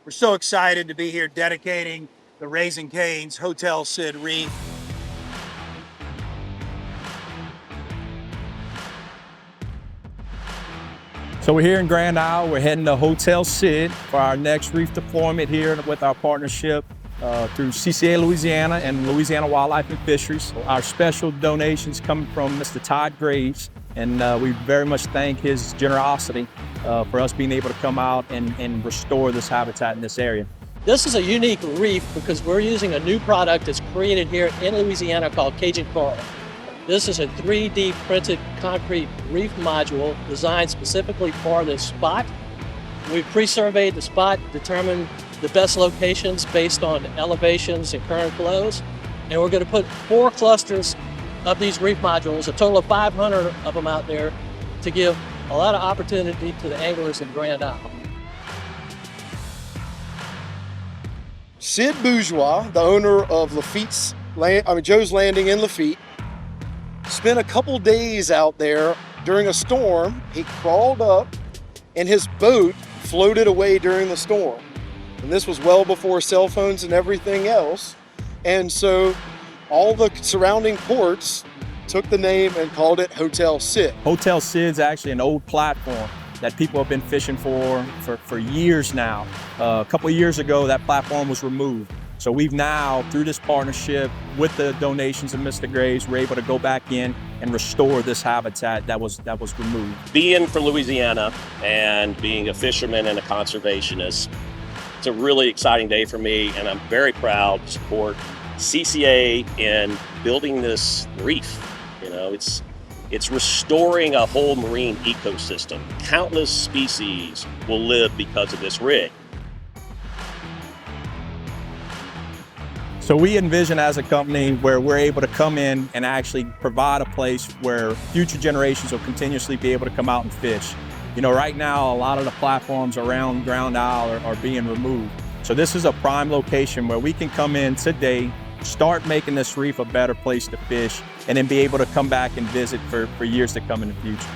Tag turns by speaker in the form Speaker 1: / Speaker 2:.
Speaker 1: We're so excited to be here dedicating the Raising Cane's Hotel Sid Reef.
Speaker 2: So we're here in Grand Isle. We're heading to Hotel Sid for our next reef deployment here with our partnership through CCA Louisiana and Louisiana Wildlife and Fisheries. Our special donations coming from Mr. Todd Graves, and we very much thank his generosity for us being able to come out and restore this habitat in this area.
Speaker 3: This is a unique reef because we're using a new product that's created here in Louisiana called Cajun Coral. This is a 3D printed concrete reef module designed specifically for this spot. We've pre-surveyed the spot, determined the best locations based on elevations and current flows, and we're going to put 4 clusters of these reef modules, a total of 500 of them out there, to give a lot of opportunity to the anglers in Grand Isle.
Speaker 4: Sid Bourgeois, the owner of Joe's Landing in Lafitte, spent a couple days out there during a storm. He crawled up and his boat floated away during the storm. And this was well before cell phones and everything else. And so all the surrounding ports took the name and called it Hotel Sid.
Speaker 2: Hotel Sid's actually an old platform that people have been fishing for years now. A couple of years ago, that platform was removed. So we've now, through this partnership with the donations of Mr. Graves, we're able to go back in and restore this habitat that was removed.
Speaker 5: Being from Louisiana and being a fisherman and a conservationist, it's a really exciting day for me, and I'm very proud to support CCA in building this reef. You know, it's restoring a whole marine ecosystem. Countless species will live because of this rig.
Speaker 2: So we envision as a company where we're able to come in and actually provide a place where future generations will continuously be able to come out and fish. You know, right now, a lot of the platforms around Grand Isle are being removed. So this is a prime location where we can come in today, start making this reef a better place to fish, and then be able to come back and visit for years to come in the future.